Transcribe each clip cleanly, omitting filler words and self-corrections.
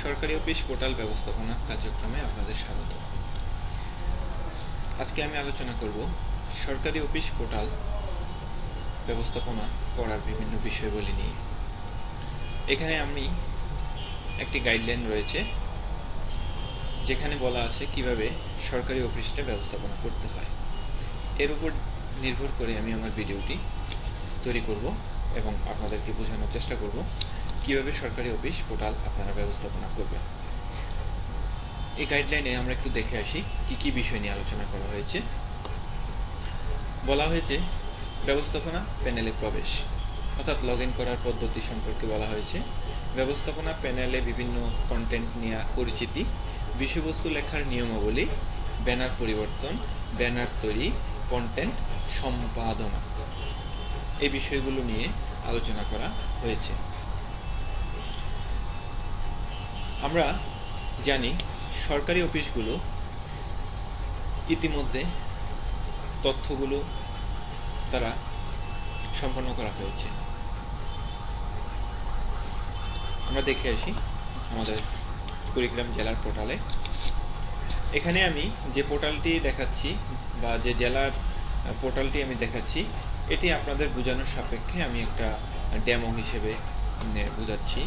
সরকারি office portal ব্যবস্থাপনা কার্যক্রমে আপনাদের স্বাগত। আজকে আমি আলোচনা করব সরকারি অফিস পোর্টাল ব্যবস্থাপনা করার বিভিন্ন বিষয়গুলি নিয়ে। এখানে আমি একটি গাইডলাইন রয়েছে যেখানে বলা আছে কিভাবে সরকারি অফিসটা ব্যবস্থাপনা করতে হয়। এর উপর নির্ভর করে আমি আমার ভিডিওটি তৈরি করব এবং আপনাদেরকে বোঝানোর চেষ্টা করব কিভাবে সরকারি অফিস পোর্টাল আপনারা ব্যবস্থাপনা করবেন। এই গাইডলাইনে আমরা একটু দেখে আসি কি কি বিষয় নিয়ে আলোচনা করা হয়েছে। বলা হয়েছে ব্যবস্থাপনা প্যানেলে প্রবেশ, অর্থাৎ লগ ইন করার পদ্ধতি সম্পর্কে বলা হয়েছে। ব্যবস্থাপনা প্যানেলে বিভিন্ন কন্টেন্ট নিয়ে পরিচিতি, বিষয়বস্তু লেখার নিয়মাবলী, ব্যানার পরিবর্তন, ব্যানার তৈরি, কন্টেন্ট সম্পাদনা, এই বিষয়গুলো নিয়ে আলোচনা করা হয়েছে। আমরা জানি সরকারি অফিসগুলো ইতিমধ্যে তথ্যগুলো দ্বারা সম্পন্ন করা হয়েছে। আমরা দেখে আসি আমাদের কুড়িগ্রাম জেলার পোর্টালে। এখানে আমি যে পোর্টালটি দেখাচ্ছি বা যে জেলার পোর্টালটি আমি দেখাচ্ছি, এটি আপনাদের বোঝানোর সাপেক্ষে আমি একটা ডেমো হিসেবে বোঝাচ্ছি।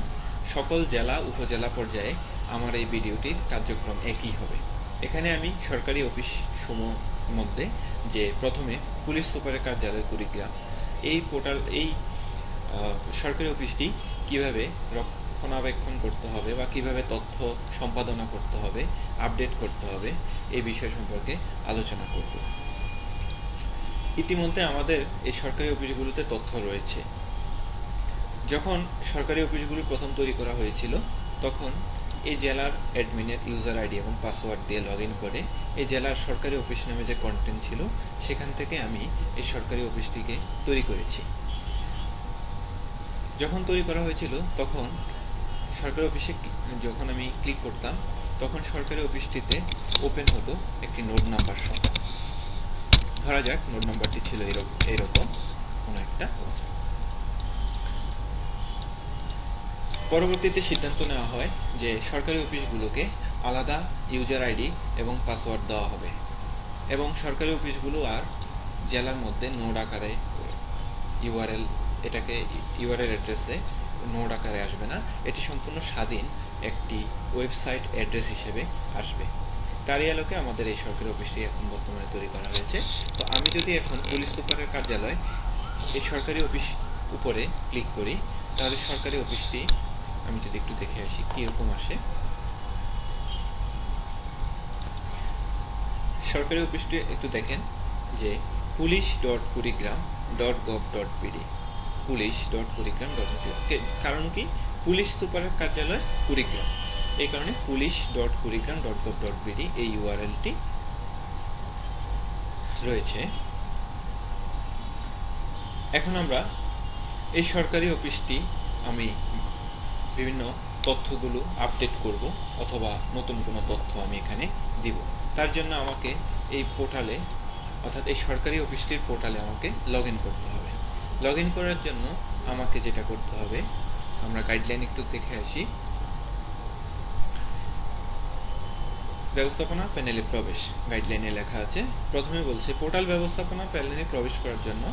সকল জেলা উপজেলা পর্যায়ে আমার এই ভিডিওটির কার্যক্রম একই হবে। এখানে আমি সরকারি অফিস সমূহ মধ্যে যে প্রথমে পুলিশ সুপারের কার্যালয় কুড়িগ্রাম, এই সরকারি অফিসটি কিভাবে রক্ষণাবেক্ষণ করতে হবে বা কিভাবে তথ্য সম্পাদনা করতে হবে, আপডেট করতে হবে, এই বিষয় সম্পর্কে আলোচনা করব। ইতিমধ্যে আমাদের এই সরকারি অফিসগুলোতে তথ্য রয়েছে। যখন সরকারি অফিসগুলো প্রথম তৈরি করা হয়েছিল তখন এই জেলার অ্যাডমিনের ইউজার আইডি এবং পাসওয়ার্ড দিয়ে লগ ইন করে এই জেলার সরকারি অফিস নামে যে কন্টেন্ট ছিল সেখান থেকে আমি এই সরকারি অফিসটিকে তৈরি করেছি। যখন তৈরি করা হয়েছিল তখন সরকারি অফিসে যখন আমি ক্লিক করতাম তখন সরকারি অফিসটিতে ওপেন হতো একটি নোড নাম্বার সহ। ধরা যাক নোড নাম্বারটি ছিল এরকম কোনো একটা। পরবর্তীতে সিদ্ধান্ত নেওয়া হয় যে সরকারি অফিসগুলোকে আলাদা ইউজার আইডি এবং পাসওয়ার্ড দেওয়া হবে এবং সরকারি অফিসগুলো আর জেলার মধ্যে নোড আকারে ইউআরএল অ্যাড্রেসে নোড আকারে আসবে না, এটি সম্পূর্ণ স্বাধীন একটি ওয়েবসাইট অ্যাড্রেস হিসেবে আসবে। তারই আলোকে আমাদের এই সরকারি অফিসটি এখন বর্তমানে তৈরি করা হয়েছে। তো আমি যদি এখন পুলিশ সুপারের কার্যালয় এই সরকারি অফিস উপরে ক্লিক করি তাহলে সরকারি অফিসটি আমি যদি একটু দেখে আসি কিরকম আসে। সরকারি অফিসটি একটু দেখেন যে police.kurigram.gov.pd, police.kurigram.gov.pd, কারণ কি পুলিশ সুপারের কার্যালয় কুড়িগ্রাম, এই কারণে police.kurigram.gov.pd এই ইউআরএলটি রয়েছে। এখন আমরা এই সরকারি অফিসটি আমি বিভিন্ন তথ্যগুলো আপডেট করব অথবা নতুন কোনো তথ্য আমি এখানে দিব। তার জন্য আমাকে এই পোর্টালে অর্থাৎ এই সরকারি অফিসটির পোর্টালে আমাকে লগ ইন করতে হবে। লগ ইন করার জন্য আমাকে যেটা করতে হবে, আমরা গাইডলাইন একটু দেখে আসি। ব্যবস্থাপনা প্যানেলে প্রবেশ গাইডলাইনে লেখা আছে, প্রথমে বলছে পোর্টাল ব্যবস্থাপনা প্যানেলে প্রবেশ করার জন্য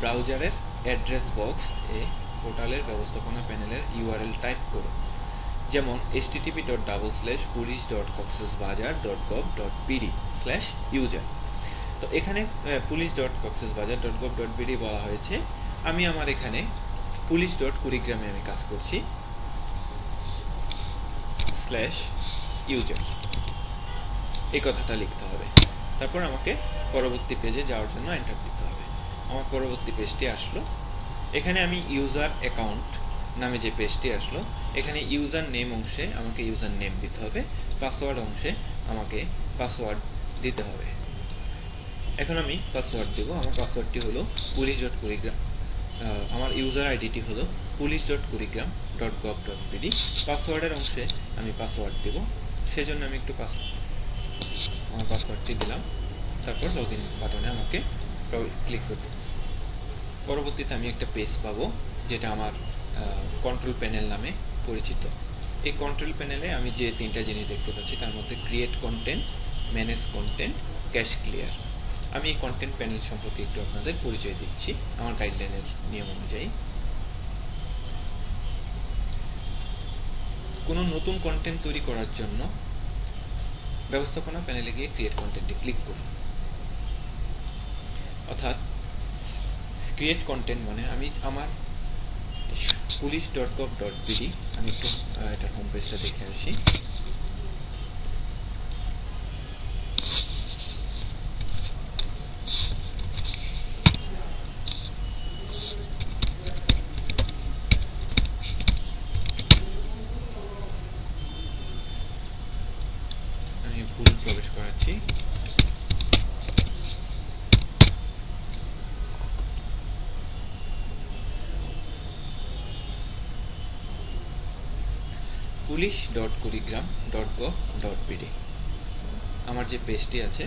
ব্রাউজারের অ্যাড্রেস বক্স এ পোর্টালের ব্যবস্থাপনা প্যানেলের ইউআরএল টাইপ করুন, যেমন http://police.coxsbazar.gov.pd/user। তো এখানে police.coxsbazar.gov.pd বলা হয়েছে, আমি আমার এখানে police.kurigram-এ আমি কাজ করছি /user এই কথাটা লিখতে হবে। তারপর আমাকে পরবর্তী পেজে যাওয়ার জন্য এন্টার দিতে হবে। আমার পরবর্তী পেজটি আসলো, এখানে আমি ইউজার অ্যাকাউন্ট নামে যে পেজটি আসলো এখানে ইউজার নেম অংশে আমাকে ইউজার নেম দিতে হবে, পাসওয়ার্ড অংশে আমাকে পাসওয়ার্ড দিতে হবে। এখন আমি পাসওয়ার্ড দেব, আমার পাসওয়ার্ডটি হলো police.kurigram, আমার ইউজার আইডিটি হলো police.kurigram.gov.pd। পাসওয়ার্ডের অংশে আমি পাসওয়ার্ড দেব, সেজন্য আমি একটু আমার পাসওয়ার্ডটি দিলাম। তারপর লগ ইন বাটনে আমাকে ক্লিক করতে, পরবর্তীতে আমি একটা পেজ পাবো যেটা আমার কন্ট্রোল প্যানেল নামে পরিচিত। এই কন্ট্রোল প্যানেলে আমি যে তিনটা জিনিস দেখতে পাচ্ছি তার মধ্যে create content, manage content, cash clear. আমি এই কন্টেন্ট প্যানেল সম্পর্কে একটু আপনাদের পরিচয় দিচ্ছি আমার গাইডলাইনের নিয়ম অনুযায়ী। কোনো নতুন কন্টেন্ট তৈরি করার জন্য ব্যবস্থাপনা প্যানেলে গিয়ে ক্রিয়েট কন্টেন্টে ক্লিক করুন। অর্থাৎ ক্রিয়েট কন্টেন্ট মানে আমি আমার police.gov.bd, আমি একটু এটার হোম পেজটা দেখে আসি। আমি ভুল প্রবেশ করাচ্ছি। police.kurigram.gov.bd আমার যে পেজটি আছে,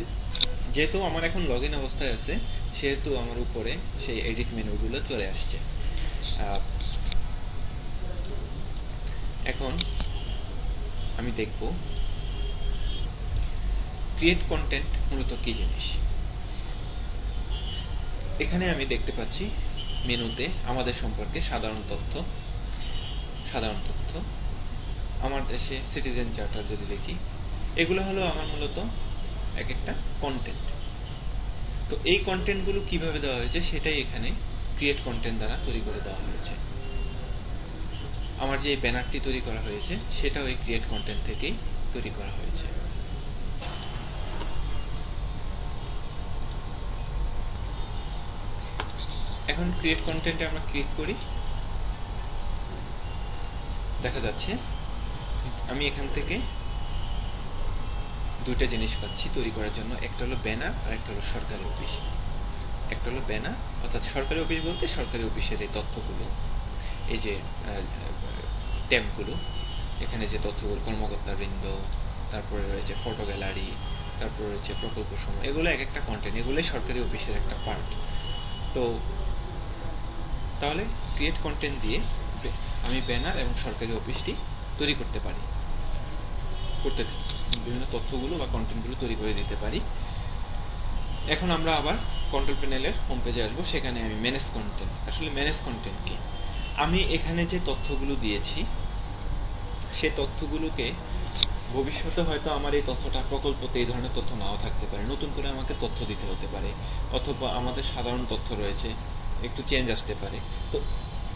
যেহেতু আমার এখন লগ ইন অবস্থায় আছে সেহেতু আমার উপরে সেই এডিট মেনুগুলো চলে আসছে। এখন আমি দেখব ক্রিয়েট কন্টেন্ট মূলত কি জিনিস। এখানে আমি দেখতে পাচ্ছি মেনুতে আমাদের সম্পর্কে সাধারণ তথ্য, আমার দেশে সিটিজেন চার্টার যদি দেখি, এগুলো হলো আমার মূলত এক একটা কন্টেন্ট। তো এই কন্টেন্টগুলো কিভাবে দেওয়া হয়েছে সেটাই এখানে ক্রিয়েট কন্টেন্ট দ্বারা তৈরি করে দেওয়া হয়েছে। আমার যে ব্যানারটি তৈরি করা হয়েছে সেটাও এই ক্রিয়েট কন্টেন্ট থেকেই তৈরি করা হয়েছে। এখন ক্রিয়েট কন্টেন্টে আমরা ক্লিক করি, দেখা যাচ্ছে আমি এখান থেকে দুইটা জিনিস পাচ্ছি তৈরি করার জন্য। একটা হলো ব্যানার আর একটা হলো সরকারি অফিস। একটা হলো ব্যানার, অর্থাৎ সরকারি অফিস বলতে সরকারি অফিসের এই তথ্যগুলো, এই যে ট্যাবগুলো, এখানে যে তথ্যগুলো, কর্মকর্তাবৃন্দ, তারপরে রয়েছে ফটো গ্যালারি, তারপরে রয়েছে প্রকল্প সমূহ, এগুলো এক একটা কন্টেন্ট, এগুলোই সরকারি অফিসের একটা পার্ট। তো তাহলে ক্রিয়েট কন্টেন্ট দিয়ে আমি ব্যানার এবং সরকারি অফিসটি তৈরি করতে পারি, বিভিন্ন তথ্যগুলো বা কন্টেন্টগুলো তৈরি করে দিতে পারি। এখন আমরা আবার কন্ট্রোল প্যানেলের হোম পেজে আসবো। সেখানে আমি ম্যানেজ কন্টেন্ট, আসলে ম্যানেজ কন্টেন্ট কি, আমি এখানে যে তথ্যগুলো দিয়েছি সেই তথ্যগুলোকে ভবিষ্যতে হয়তো আমার এই তথ্যটা প্রকল্পতে এই ধরনের তথ্য নাও থাকতে পারে, নতুন করে আমাকে তথ্য দিতে হতে পারে, অথবা আমাদের সাধারণ তথ্য রয়েছে একটু চেঞ্জ আসতে পারে। তো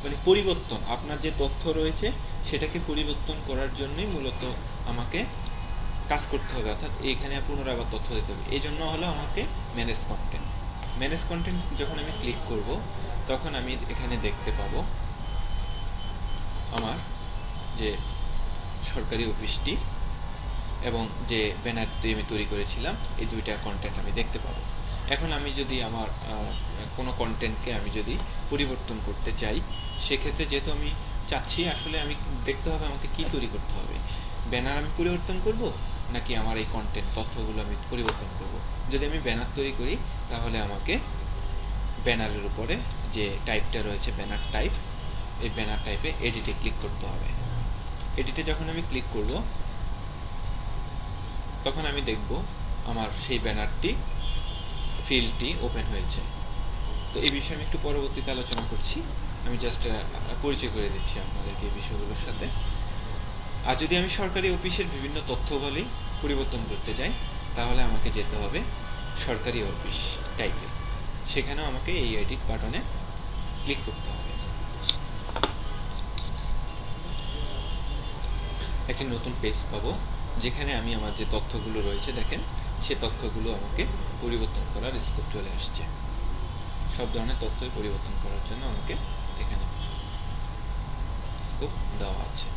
মানে পরিবর্তন, আপনার যে তথ্য রয়েছে সেটাকে পরিবর্তন করার জন্যই মূলত আমাকে কাজ করতে হবে, অর্থাৎ এইখানে পুনরায় আবার তথ্য দিতে হবে। এই জন্য হলো আমাকে ম্যানেজ কন্টেন্ট। ম্যানেজ কন্টেন্ট যখন আমি ক্লিক করব তখন আমি এখানে দেখতে পাবো আমার যে সরকারি অফিসটি এবং যে ব্যানারটি আমি তৈরি করেছিলাম, এই দুইটা কন্টেন্ট আমি দেখতে পাবো। এখন আমি যদি আমার কোনো কন্টেন্টকে আমি যদি পরিবর্তন করতে চাই, সেক্ষেত্রে যেহেতু আমি চাচ্ছি, আসলে আমি দেখতে হবে আমাকে কি তৈরি করতে হবে, ব্যানার আমি পরিবর্তন করব নাকি আমার এই কন্টেন্ট তথ্যগুলো আমি পরিবর্তন করব। যদি আমি ব্যানার তৈরি করি তাহলে আমাকে ব্যানারের উপরে যে টাইপটা রয়েছে ব্যানার টাইপ, এই ব্যানার টাইপে এডিটে ক্লিক করতে হবে। এডিটে যখন আমি ক্লিক করব তখন আমি দেখব আমার সেই ব্যানারটি ফিল্ডটি ওপেন হয়েছে। তো এই বিষয়ে আমি একটু পরবর্তীতে আলোচনা করছি, আমি জাস্ট পরিচয় করে দিচ্ছি আপনাদেরকে এই বিষয়গুলোর সাথে। আর যদি আমি সরকারি অফিসের বিভিন্ন তথ্যবলী পরিবর্তন করতে চাই তাহলে আমাকে যেতে হবে সরকারি অফিস টাইপে, সেখানেও আমাকে এই এডিট বাটনে ক্লিক করতে হবে। একটি নতুন পেজ পাবো যেখানে আমি আমার যে তথ্যগুলো রয়েছে দেখেন সে তথ্যগুলো আমাকে পরিবর্তন করার স্কোপ চলে আসছে। সব ধরনের তথ্য পরিবর্তন করার জন্য আমাকে এখানে স্কোপ দেওয়া আছে।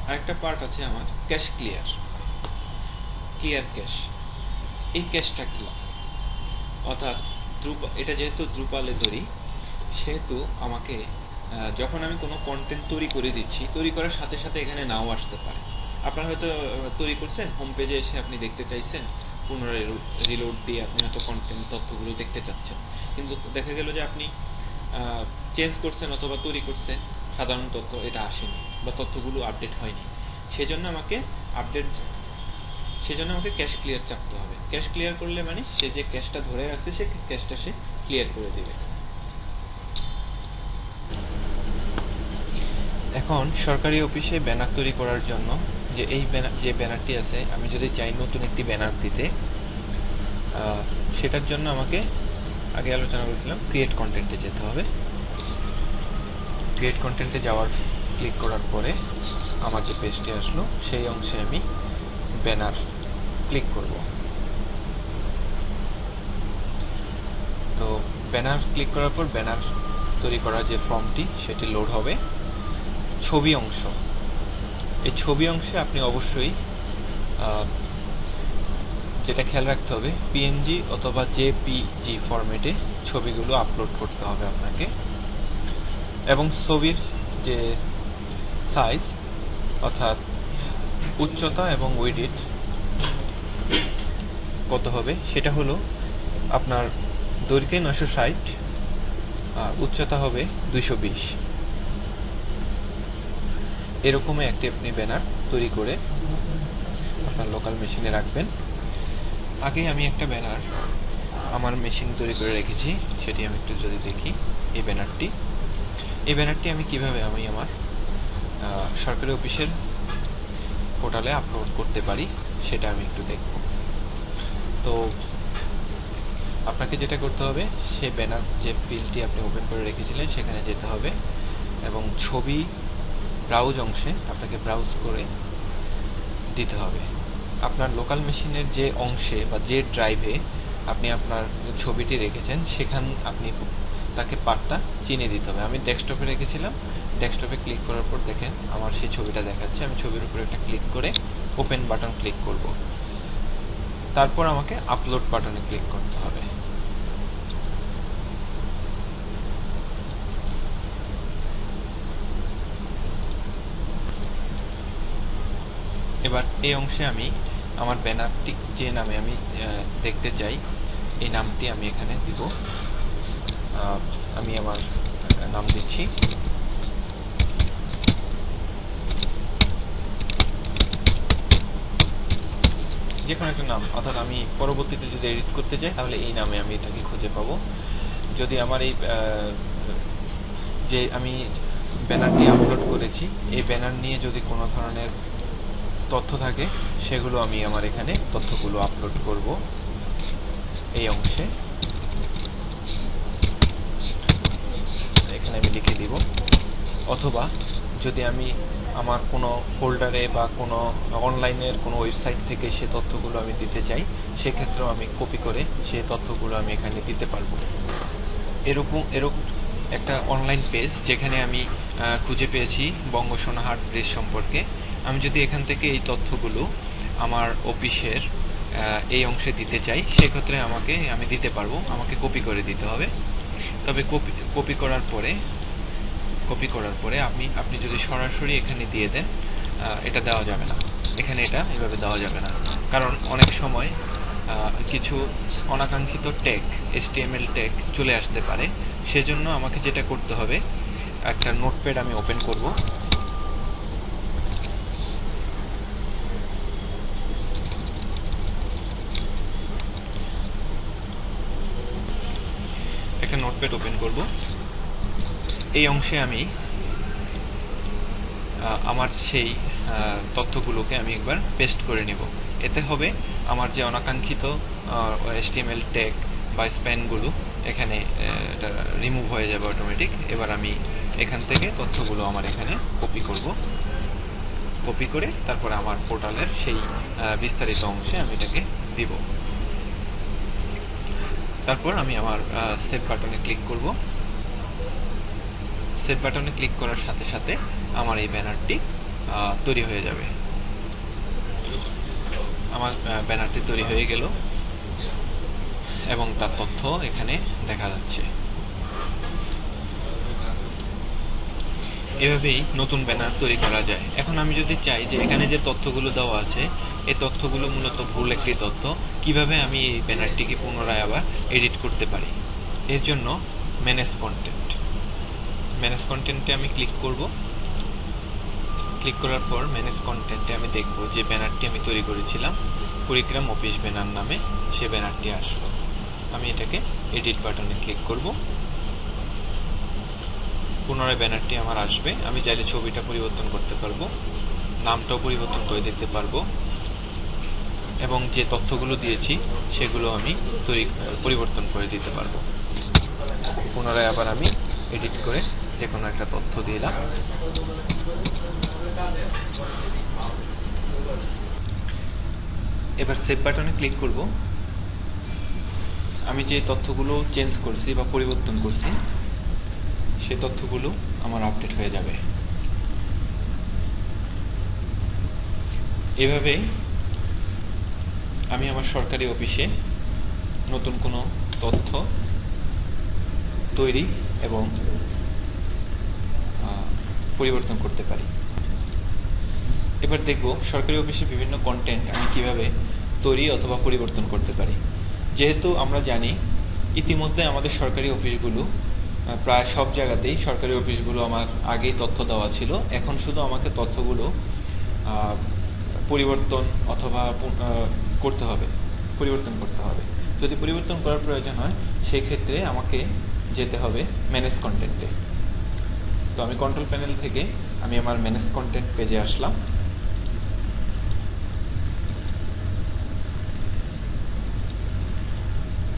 আরেকটা পার্ট আছে আমার ক্যাশ ক্লিয়ার ক্যাশ। এই ক্যাশটা কি, অর্থাৎ এটা যেহেতু দ্রুপালে তৈরি সেহেতু আমাকে যখন আমি কোনো কন্টেন্ট তৈরি করে দিচ্ছি, তৈরি করার সাথে সাথে এখানে নাও আসতে পারে। আপনারা হয়তো তৈরি করছেন, হোম পেজে এসে আপনি দেখতে চাইছেন পুনরায় রিলোড দিয়ে আপনি হয়তো কন্টেন্ট তথ্যগুলো দেখতে চাচ্ছেন, কিন্তু দেখা গেল যে আপনি চেঞ্জ করছেন অথবা তৈরি করছেন, সাধারণ তথ্য এটা আসেনি বা তথ্যগুলো আপডেট হয়নি। সেজন্য আমাকে ক্যাশ ক্লিয়ার চাপতে হবে। ক্যাশ ক্লিয়ার করলে মানে সে যে ক্যাশটা ধরে রাখছে সে ক্যাশটা সে ক্লিয়ার করে দেবে। এখন সরকারি অফিসে ব্যানার তৈরি করার জন্য যে ব্যানারটি আছে, আমি যদি চাই নতুন একটি ব্যানার দিতে, সেটার জন্য আমাকে আগে আলোচনা করেছিলাম ক্রিয়েট কন্টেন্টে যেতে হবে। ক্রিয়েট কন্টেন্টে ক্লিক করার পরে আমার যে পেজটি আসলো সেই অংশে আমি ব্যানার ক্লিক করব। তো ব্যানার ক্লিক করার পর ব্যানার তৈরি করার যে ফর্মটি সেটি লোড হবে। ছবি অংশ, এই ছবি অংশে আপনি অবশ্যই যেটা খেয়াল রাখতে হবে, পিএনজি অথবা জেপিজি ফরম্যাটে ছবিগুলো আপলোড করতে হবে আপনাকে, এবং ছবির যে সাইজ অর্থাৎ উচ্চতা এবং উইডথ কত হবে সেটা হলো আপনার দৈর্ঘ্যে 960, উচ্চতা হবে 220। এরকমই একটি আপনি ব্যানার তৈরি করে আপনার লোকাল মেশিনে রাখবেন। আগে আমি একটা ব্যানার আমার মেশিন তৈরি করে রেখেছি, সেটি আমি একটু যদি দেখি। এই ব্যানারটি আমি কিভাবে আমার সরকারি অফিসের পোর্টালে আপলোড করতে পারি সেটা আমি একটু দেখব। তো আপনাকে যেটা করতে হবে, সেই ব্যানার যে ফিল্ডটি আপনি ওপেন করে রেখেছিলেন সেখানে যেতে হবে এবং ছবি ব্রাউজ অংশে আপনাকে ব্রাউজ করে দিতে হবে। আপনার লোকাল মেশিনের যে অংশে বা যে ড্রাইভে আপনি আপনার ছবিটি রেখেছেন সেখান আপনি তাকে পার্টটা চিনে দিতে হবে। আমি ডেস্কটপে রেখেছিলাম, ডেস্কটপে ক্লিক করার পর দেখেন আমার সেই ছবিটা দেখাচ্ছে। আমি ছবির উপর একটা ক্লিক করে ওপেন বাটন ক্লিক করব। তারপর আমাকে আপলোড বাটনে ক্লিক করতে হবে। এবার এই অংশে আমি আমার ব্যানারটি যে নামে আমি দেখতে চাই এই নামটি আমি এখানে দিব। আমি আমার নাম দিচ্ছি। যে কোনো একটা নাম, অর্থাৎ আমি পরবর্তীতে যদি এডিট করতে চাই তাহলে এই নামে আমি এটাকে খুঁজে পাবো। যদি আমার এই যে আমি ব্যানারটি আপলোড করেছি এই ব্যানার নিয়ে যদি কোনো ধরনের তথ্য থাকে সেগুলো আমি আমার এখানে তথ্যগুলো আপলোড করব এই অংশে। এখানে আমি লিখে দিব, অথবা যদি আমি আমার কোনো ফোল্ডারে বা কোনো অনলাইনের কোনো ওয়েবসাইট থেকে সে তথ্যগুলো আমি দিতে চাই সেক্ষেত্রেও আমি কপি করে সেই তথ্যগুলো আমি এখানে দিতে পারবো। এরকম একটা অনলাইন পেজ যেখানে আমি খুঁজে পেয়েছি বঙ্গ সোনাহাট ব্রিজ সম্পর্কে। আমি যদি এখান থেকে এই তথ্যগুলো আমার অফিসের এই অংশে দিতে চাই সেক্ষেত্রে আমি দিতে পারবো। আমাকে কপি করে দিতে হবে। তবে কপি করার পরে আপনি যদি সরাসরি এখানে দিয়ে দেন এটা দেওয়া যাবে না। এখানে এটা এভাবে দেওয়া যাবে না, কারণ অনেক সময় কিছু অনাকাঙ্ক্ষিত ট্যাগ HTML ট্যাগ চলে আসতে পারে। সেজন্য আমাকে যেটা করতে হবে, একটা নোটপ্যাড আমি ওপেন করব। একটা নোটপ্যাড ওপেন করব। এই অংশে আমি আমার সেই তথ্যগুলোকে আমি একবার পেস্ট করে নেব। এতে হবে আমার যে অনাকাঙ্ক্ষিত HTML ট্যাগ বা স্প্যানগুলো এখানে এটা রিমুভ হয়ে যাবে অটোমেটিক। এবার আমি এখান থেকে তথ্যগুলো আমার এখানে কপি করে তারপরে আমার পোর্টালের সেই বিস্তারিত অংশে আমি এটাকে দিব। তারপর আমি আমার সেভ বাটনে ক্লিক করব। সেভ বাটনে ক্লিক করার সাথে সাথে আমার এই ব্যানারটি তৈরি হয়ে যাবে। আমার ব্যানারটি তৈরি হয়ে গেল এবং তার তথ্য এখানে দেখা যাচ্ছে। এভাবেই নতুন ব্যানার তৈরি করা যায়। এখন আমি যদি চাই যে এখানে যে তথ্যগুলো দেওয়া আছে এই তথ্যগুলো মূলত ভুল একটি তথ্য। কিভাবে আমি এই ব্যানারটিকে পুনরায় আবার এডিট করতে পারি? এর জন্য ম্যানেজ কন্টেন্টে আমি ক্লিক করব। ক্লিক করার পর ম্যানেজ কন্টেন্টে আমি দেখব যে ব্যানারটি আমি তৈরি করেছিলাম কুড়িগ্রাম অফিস ব্যানার নামে, সে ব্যানারটি আসলো। আমি এটাকে এডিট বাটনে ক্লিক করব। পুনরায় ব্যানারটি আমার আসবে। আমি চাইলে ছবিটা পরিবর্তন করতে পারবো, নামটাও পরিবর্তন করে দিতে পারবো, এবং যে তথ্যগুলো দিয়েছি সেগুলো আমি পরিবর্তন করে দিতে পারবো। পুনরায় আবার আমি এডিট করে যে কোনো একটা তথ্য দিলাম। এবার সেভ বাটনে ক্লিক করব। আমি যে তথ্যগুলো চেঞ্জ করছি বা পরিবর্তন করছি সেই তথ্যগুলো আমার আপডেট হয়ে যাবে। এভাবে আমি আমার সরকারি অফিসে নতুন কোনো তথ্য তৈরি এবং পরিবর্তন করতে পারি। এবার দেখব সরকারি অফিসে বিভিন্ন কন্টেন্ট আমি কিভাবে তৈরি অথবা পরিবর্তন করতে পারি। যেহেতু আমরা জানি ইতিমধ্যে আমাদের সরকারি অফিসগুলো প্রায় সব জায়গাতেই সরকারি অফিসগুলো আমার আগেই তথ্য দেওয়া ছিল। এখন শুধু আমাকে তথ্যগুলো পরিবর্তন অথবা পরিবর্তন করতে হবে। যদি পরিবর্তন করার প্রয়োজন হয় সেই ক্ষেত্রে আমাকে যেতে হবে ম্যানেজ কন্টেন্টে। তো আমি কন্ট্রোল প্যানেল থেকে আমি আমার ম্যানেজ কন্টেন্ট পেজে আসলাম।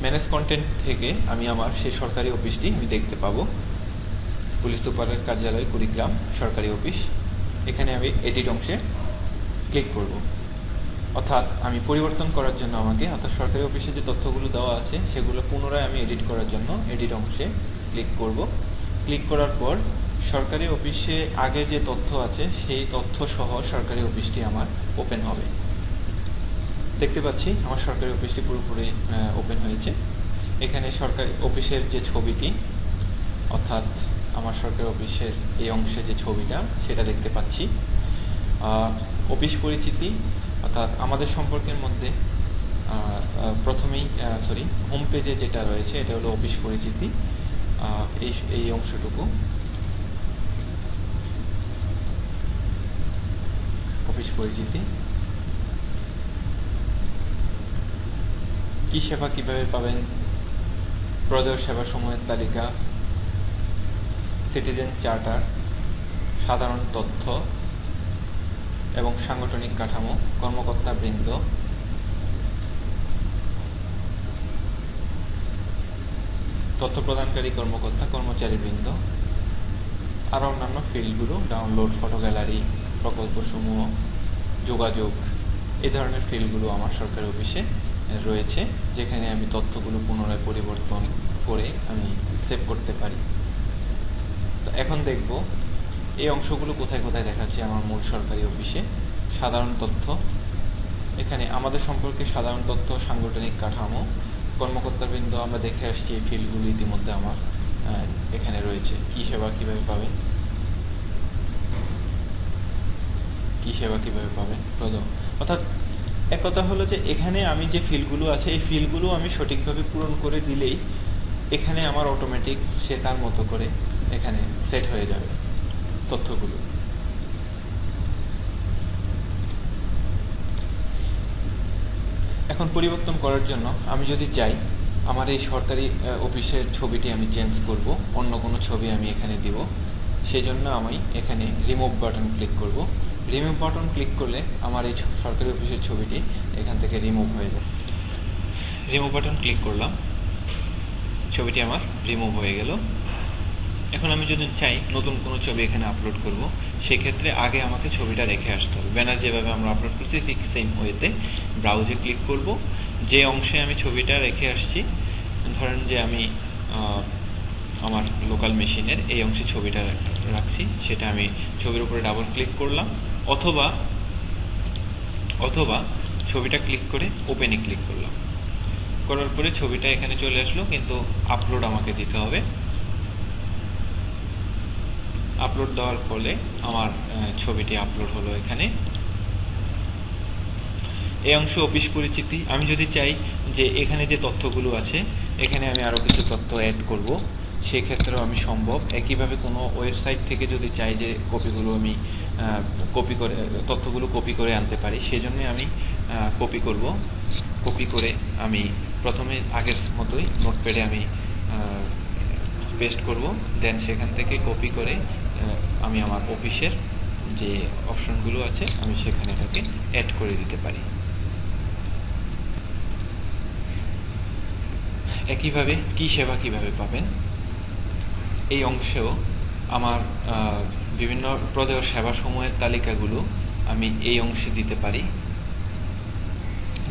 ম্যানেজ কন্টেন্ট থেকে আমি আমার সেই সরকারি অফিসটি আমি দেখতে পাবো, পুলিশ সুপারের কার্যালয় কুড়িগ্রাম সরকারি অফিস। এখানে আমি এডিট অংশে ক্লিক করব। অর্থাৎ আমি পরিবর্তন করার জন্য অর্থাৎ সরকারি অফিসে যে তথ্যগুলো দেওয়া আছে সেগুলো পুনরায় আমি এডিট করার জন্য এডিট অংশে ক্লিক করব। ক্লিক করার পর সরকারি অফিসে আগে যে তথ্য আছে সেই তথ্য সহ সরকারি অফিসটি আমার ওপেন হবে। দেখতে পাচ্ছি আমার সরকারি অফিসটি পুরোপুরি ওপেন হয়েছে। এখানে সরকারি অফিসের যে ছবিটি, অর্থাৎ আমার সরকারি অফিসের এই অংশে যে ছবিটা সেটা দেখতে পাচ্ছি। অফিস পরিচিতি অর্থাৎ আমাদের সম্পর্কের মধ্যে প্রথমেই হোম পেজে যেটা রয়েছে এটা হলো অফিস পরিচিতি। এই অংশটুকু অফিস পরিচিতি। কি সেবা কিভাবে পাবেন, প্রদেয় সেবা সমূহের তালিকা, সিটিজেন চার্টার, সাধারণ তথ্য এবং সাংগঠনিক কাঠামো, কর্মকর্তা বৃন্দ, তথ্য প্রদানকারী কর্মকর্তা কর্মচারী বৃন্দ, আরও অন্যান্য ফিল্ডগুলো, ডাউনলোড, ফটো গ্যালারি, প্রকল্পসমূহ, যোগাযোগ, এই ধরনের ফিল্ডগুলো আমার সরকারি অফিসে রয়েছে, যেখানে আমি তথ্যগুলো পুনরায় পরিবর্তন করে আমি সেভ করতে পারি। তো এখন দেখব এই অংশগুলো কোথায় কোথায় দেখাচ্ছে আমার মূল সরকারি অফিসে। সাধারণ তথ্য, এখানে আমাদের সম্পর্কে সাধারণ তথ্য, সাংগঠনিক কাঠামো, কর্মকর্তাবৃন্দ আমরা দেখে আসছি। এই ফিল্ডগুলো ইতিমধ্যে আমার এখানে রয়েছে। কি সেবা কিভাবে পাবেন, কি সেবা কিভাবে পাবেন অর্থাৎ এক কথা হলো যে এখানে আমি যে ফিল্ডগুলো আছে এই ফিল্ডগুলো আমি সঠিকভাবে পূরণ করে দিলেই এখানে আমার অটোমেটিক সে তার মতো করে এখানে সেট হয়ে যাবে তথ্যগুলো। এখন পরিবর্তন করার জন্য আমি যদি চাই আমার এই সরকারি অফিসের ছবিটি আমি চেঞ্জ করব, অন্য কোনো ছবি আমি এখানে দিব, সেই জন্য আমি এখানে রিমুভ বাটন ক্লিক করব। রিমুভ বাটন ক্লিক করলে আমার এই সরকারি অফিসের ছবিটি এখান থেকে রিমুভ হয়ে যাবে। রিমুভ বাটন ক্লিক করলাম, ছবিটি আমার রিমুভ হয়ে গেল। এখন আমি যদি চাই নতুন কোনো ছবি এখানে আপলোড করব, সেক্ষেত্রে আগে আমাকে ছবিটা রেখে আসতে হবে। ব্যানার যেভাবে আমরা আপলোড করছি ঠিক সেম ওয়েতে ব্রাউজে ক্লিক করব। যে অংশে আমি ছবিটা রেখে আসছি, ধরেন যে আমি আমার লোকাল মেশিনের এই অংশে ছবিটা রাখছি, সেটা আমি ছবির উপরে ডাবল ক্লিক করলাম, অথবা ছবিটা ক্লিক করে ওপেনে ক্লিক করলাম। করার পরে ছবিটা এখানে চলে আসলো, কিন্তু আপলোড আমাকে দিতে হবে। আপলোড দেওয়ার ফলে আমার ছবিটি আপলোড হলো এখানে। এই অংশ অফিস পরিচিতি। আমি যদি চাই যে এখানে যে তথ্যগুলো আছে এখানে আমি আরও কিছু তথ্য অ্যাড করব, সেক্ষেত্রেও আমি সম্ভব। একইভাবে কোনো ওয়েবসাইট থেকে যদি চাই যে কপিগুলো আমি কপি করে তথ্যগুলো কপি করে আনতে পারি, সেজন্য আমি কপি করে আমি প্রথমে আগের মতোই নোটপ্যাডে আমি পেস্ট করব, দেন সেখান থেকে কপি করে আমি আমার অফিসের যে অপশনগুলো আছে আমি সেখানে এটাকে অ্যাড করে দিতে পারি। একইভাবে কি সেবা কিভাবে পাবেন, এই অংশেও আমার বিভিন্ন প্রদেয় সেবাসমূহের তালিকাগুলো আমি এই অংশে দিতে পারি।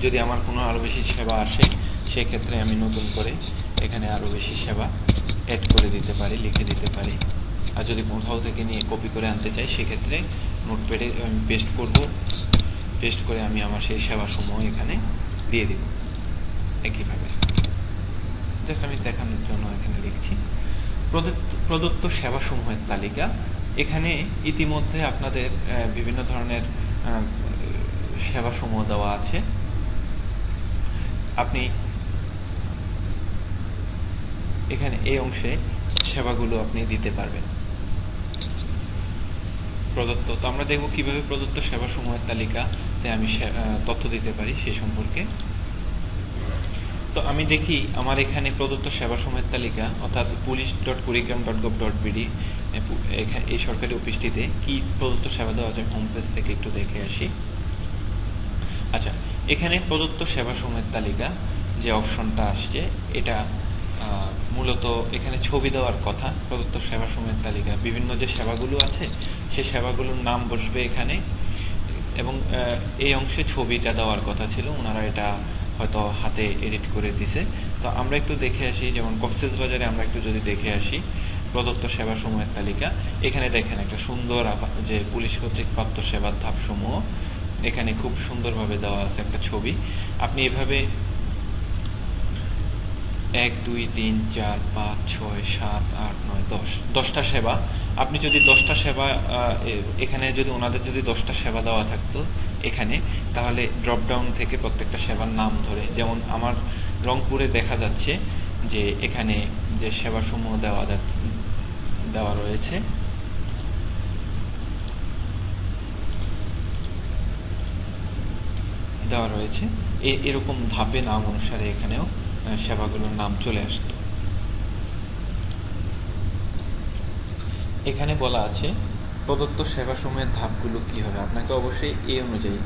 যদি আমার কোনো আরও বেশি সেবা আসে সেক্ষেত্রে আমি নতুন করে এখানে আরও বেশি সেবা অ্যাড করে দিতে পারি, লিখে দিতে পারি। আর যদি কোথাও থেকে নিয়ে কপি করে আনতে চাই সেক্ষেত্রে নোটপ্যাডে আমি পেস্ট করে আমি আমার সেই সেবাসমূহ এখানে দিয়ে দিব। একইভাবে জাস্ট আমি দেখানোর জন্য এখানে লিখছি প্রদত্ত সেবাসমূহের তালিকা। এখানে ইতিমধ্যে আপনাদের বিভিন্ন ধরনের সেবাসমূহ দেওয়া আছে। আপনি এখানে এই অংশে সেবাগুলো আপনি দিতে পারবেন। প্রদত্ত, তো আমরা দেখব কিভাবে প্রদত্ত সেবাসমূহের তালিকাতে আমি তথ্য দিতে পারি সেই সম্পর্কে। তো আমি দেখি আমার এখানে প্রদত্ত সেবাসমূহের তালিকা অর্থাৎ police.kurigram.gov.bd এই সরকারি অফিসটিতে কি প্রদত্ত সেবা দেওয়া যায় হোম পেজ থেকে একটু দেখে আসি। আচ্ছা, এখানে প্রদত্ত সেবাসমূহের তালিকা যে অপশনটা আসছে এটা মূলত এখানে ছবি দেওয়ার কথা। প্রদত্ত সেবাসমূহের তালিকা বিভিন্ন যে সেবাগুলো আছে সেই সেবাগুলোর নাম বসবে এখানে, এবং এই অংশে ছবিটা দেওয়ার কথা ছিল, ওনারা এটা হয়তো হাতে এডিট করে দিছে। তো আমরা একটু দেখে আসি, যেমন কক্সবাজারে আমরা একটু যদি দেখে আসি প্রদত্ত সেবাসমূহের তালিকা। এখানে দেখেন একটা সুন্দর যে পুলিশ কর্তৃক প্রাপ্ত সেবার ধাপসমূহ এখানে খুব সুন্দরভাবে দেওয়া আছে একটা ছবি। আপনি এভাবে 1 2 3 4 5 6 7 8 9 10টা সেবা, আপনি যদি 10টা সেবা এখানে যদি ওনাদের যদি 10টা সেবা দেওয়া থাকতো এখানে, তাহলে ড্রপ ডাউন থেকে প্রত্যেকটা সেবার নাম ধরে, যেমন আমার রংপুরে দেখা যাচ্ছে যে এখানে যে সেবাসমূহ দেওয়া রয়েছে এরকম ধাপে নাম অনুসারে এখানেও সেবাগুলোর নাম চলে আসতো। এখানে বলা আছে প্রদত্ত সেবাসমূহের ধাপগুলো কি হবে, আপনাকে অবশ্যই এই অনুযায়ী,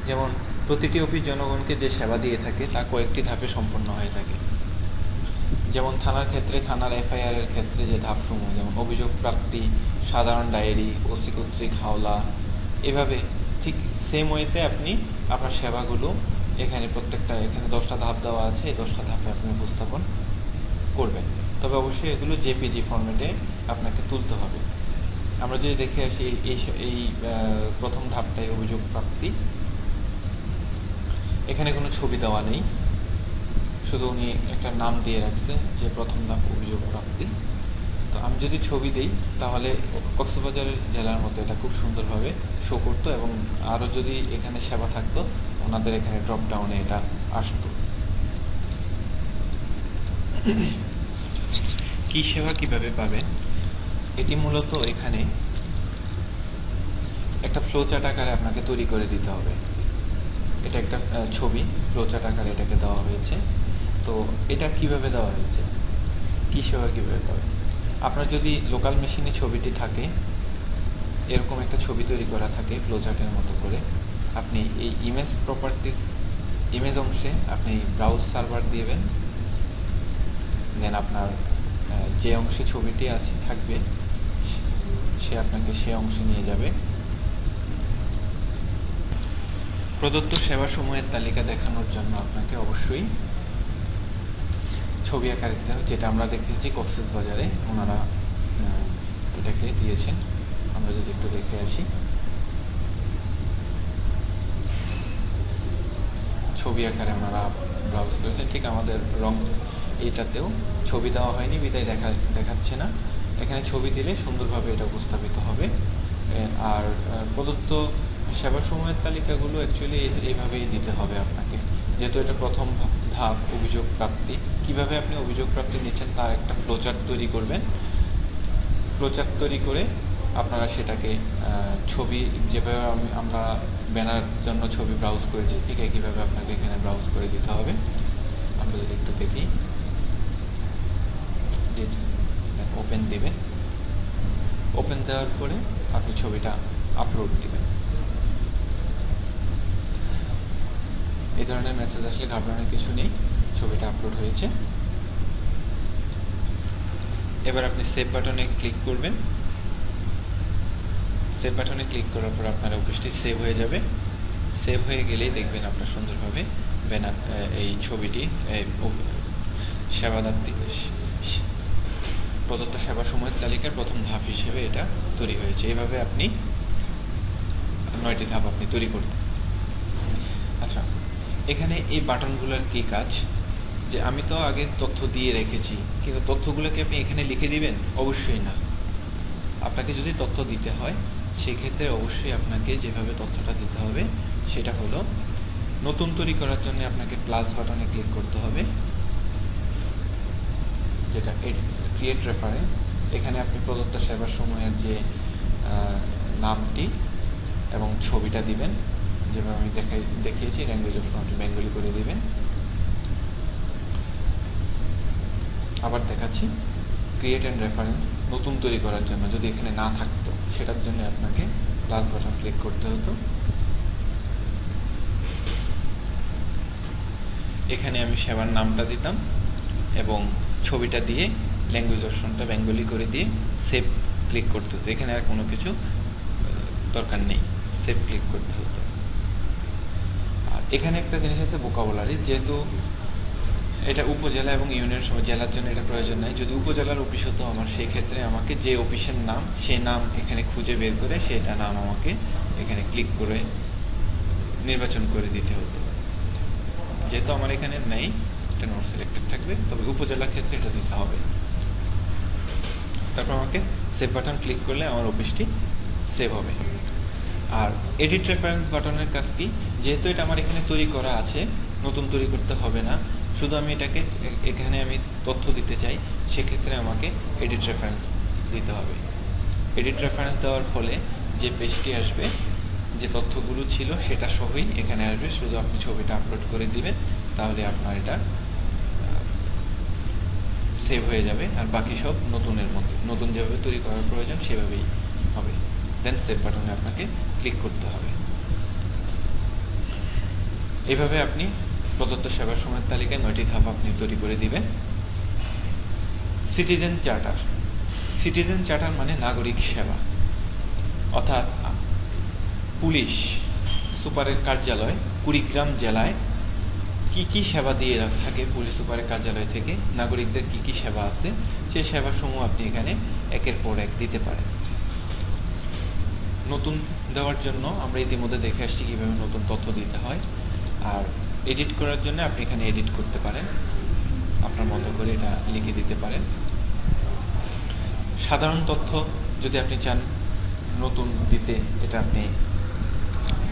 যেমন প্রতিটি অফিস জনগণকে যে সেবা দিয়ে থাকে তা কয়েকটি ধাপে সম্পন্ন হয়ে থাকে। যেমন থানার ক্ষেত্রে থানার এফআইআর এর ক্ষেত্রে যে ধাপসমূহ, যেমন অভিযোগ প্রাপ্তি, সাধারণ ডায়েরি, ওসি কর্তৃক হাওলা, এভাবে ঠিক সেম ওয়েতে আপনি আপনার সেবাগুলো এখানে প্রত্যেকটা, এখানে 10টা ধাপ দেওয়া আছে, এই 10টা ধাপে আপনি উপস্থাপন করবেন। তবে অবশ্যই এগুলো জেপিজি ফরম্যাটে আপনাকে তুলতে হবে। আমরা যদি দেখে আসি এই প্রথম ধাপটাই অভিযোগ প্রাপ্তি, এখানে কোনো ছবি দেওয়া নেই, শুধু উনি একটা নাম দিয়ে রাখছে যে প্রথম ধাপ অভিযোগ প্রাপ্তি। তো আমি যদি ছবি দিই তাহলে কক্সবাজার জেলার মতো এটা খুব সুন্দরভাবে শো করতো, এবং আরও যদি এখানে সেবা থাকতো ওনাদের এখানে ড্রপ ডাউনে এটা আসতো। কি সেবা কিভাবে পাবেন, এটি মূলত এখানে একটা ফ্লোচার্ট আকারে আপনাকে তৈরি করে দিতে হবে। এটা একটা ছবি ফ্লোচার্ট আকারে এটাকে দেওয়া হয়েছে। তো এটা কিভাবে দেওয়া হয়েছে, কি সেবা কিভাবে পাবেন, আপনার যদি লোকাল মেশিনে ছবিটি থাকে, এরকম একটা ছবি তৈরি করা থাকে ফ্লোচার্টের মতো করে, আপনি এই ইমেজ অংশে আপনি ব্রাউজ সার্ভার দিবেন, দেন আপনার যে অংশে ছবিটি থাকবে সে আপনাকে সে অংশে নিয়ে যাবে। প্রদত্ত সেবাসমূহের তালিকা দেখানোর জন্য আপনাকে অবশ্যই ছবি আকারে দিতে হবে, যেটা আমরা দেখতেছি কক্সবাজারে ওনারা এটাকে দিয়েছেন। আমরা যদি একটু দেখে আসি, ছবি আকারে ওনারা ব্রাউজ করেছেন। ঠিক আমাদের এইটাতেও ছবি দেওয়া হয়নি বিদায় দেখাচ্ছে না, এখানে ছবি দিলে সুন্দরভাবে এটা উপস্থাপিত হবে। আর প্রদত্ত সেবা সময়ের তালিকাগুলো অ্যাকচুয়ালি এইভাবেই দিতে হবে আপনাকে, যেহেতু এটা প্রথম ধাপ অভিযোগ প্রাপ্তি। কিভাবে আপনি অভিযোগ প্রাপ্তি নিচ্ছেন তার একটা ফ্লোচার্ট তৈরি করবেন। ফ্লোচার্ট তৈরি করে আপনারা সেটাকে ছবি, যেভাবে আমরা ব্যানার জন্য ছবি ব্রাউজ করেছি ঠিক একইভাবে আপনাকে এখানে ব্রাউজ করে দিতে হবে। আমরা যদি একটু দেখি, যে ওপেন দেবেন, ওপেন দেওয়ার পরে আপনি ছবিটা আপলোড দিবেন। এই ধরনের মেসেজ আসলে ঘাবড়ানোর কিছু নেই, ছবিটা আপলোড হয়েছে। এবার আপনি সেভ বাটনে ক্লিক করবেন। সেভ বাটনে ক্লিক করার পর আপনার অফিসটি সেভ হয়ে যাবে। সেভ হয়ে গেলেই দেখবেন আপনার সুন্দরভাবে ব্যানার, এই ছবিটি সেবাদাত্রী প্রদত্ত সেবা সময়ের তালিকার প্রথম ধাপ হিসেবে এটা তৈরি হয়েছে। এইভাবে আপনি 9টি ধাপ আপনি তৈরি করবেন। আচ্ছা, এখানে এই বাটনগুলোর কি কাজ? যে আমি তো আগে তথ্য দিয়ে রেখেছি, কিন্তু তথ্যগুলোকে আপনি এখানে লিখে দিবেন? অবশ্যই না। আপনাকে যদি তথ্য দিতে হয় সেক্ষেত্রে অবশ্যই আপনাকে যেভাবে তথ্যটা দিতে হবে সেটা হলো, নতুন তৈরি করার জন্য আপনাকে প্লাস বাটনে ক্লিক করতে হবে, যেটা ক্রিয়েট রেফারেন্স। এখানে আপনি প্রদত্ত সেবার সময়ের যে নামটি এবং ছবিটা দিবেন, যেভাবে আমি দেখিয়েছি। ল্যাঙ্গুয়েজ অপশন আপনি বেঙ্গলি করে দিবেন। আবার দেখাচ্ছি, ক্রিয়েট অ্যান্ড রেফারেন্স নতুন তৈরি করার জন্য যদি এখানে না থাকতো সেটার জন্য আপনাকে প্লাস বাটন ক্লিক করতে হতো। এখানে আমি সেবার নামটা দিতাম এবং ছবিটা দিয়ে ল্যাঙ্গুয়েজ অপশনটা বেঙ্গলি করে দিয়ে সেভ ক্লিক করতে হতো। এখানে আর কোনো কিছু দরকার নেই, সেভ ক্লিক করতে হতো। আর এখানে একটা জিনিস আছে ভোকাবুলারি, যেহেতু এটা উপজেলা এবং ইউনিয়ন সময় জেলার জন্য এটা প্রয়োজন নাই। যদি উপজেলার অফিস হতো আমার, সেই ক্ষেত্রে আমাকে যে অফিসের নাম সেই নাম এখানে খুঁজে বের করে সেটা নাম আমাকে এখানে ক্লিক করে নির্বাচন করে দিতে হতো। যেহেতু আমার এখানে নেই, এটা নট সিলেক্টেড থাকবে, তবে উপজেলার ক্ষেত্রে এটা দিতে হবে। তারপর আমাকে সেভ বাটন ক্লিক করলে আমার অফিসটি সেভ হবে। আর এডিট রেফারেন্স বাটনের কাজ কি? যেহেতু এটা আমার এখানে তৈরি করা আছে, নতুন তৈরি করতে হবে না, শুধু আমি এটাকে এখানে আমি তথ্য দিতে চাই, সেক্ষেত্রে আমাকে এডিট রেফারেন্স দিতে হবে। এডিট রেফারেন্স দেওয়ার ফলে যে পেজটি আসবে, যে তথ্যগুলো ছিল সেটা সহই এখানে আসবে, শুধু আপনি ছবিটা আপলোড করে দিবেন, তাহলে আপনার এটা সেভ হয়ে যাবে। আর বাকি সব নতুনের মতো, নতুন যেভাবে তৈরি করার প্রয়োজন সেভাবেই হবে। দেন সেভ বাটনে আপনাকে ক্লিক করতে হবে। এভাবে আপনি প্রদত্ত সেবার সময়ের তালিকায় 9টি ধাপ আপনি তৈরি করে দিবেন। Citizen charter. সিটিজেন চার্টার মানে নাগরিক সেবা, অর্থাৎ পুলিশ সুপারের কার্যালয় কুড়িগ্রাম জেলায় কি কি সেবা দিয়ে থাকে, পুলিশ সুপারের কার্যালয় থেকে নাগরিকদের কি কি সেবা আছে, সেই সেবাসমূহ আপনি এখানে একের পর এক দিতে পারেন। নতুন দেওয়ার জন্য আমরা ইতিমধ্যে দেখে আসছি কীভাবে নতুন তথ্য দিতে হয়। আর এডিট করার জন্য আপনি এখানে এডিট করতে পারেন, আপনার মতো করে এটা লিখে দিতে পারেন। সাধারণ তথ্য যদি আপনি চান নতুন দিতে, এটা আপনি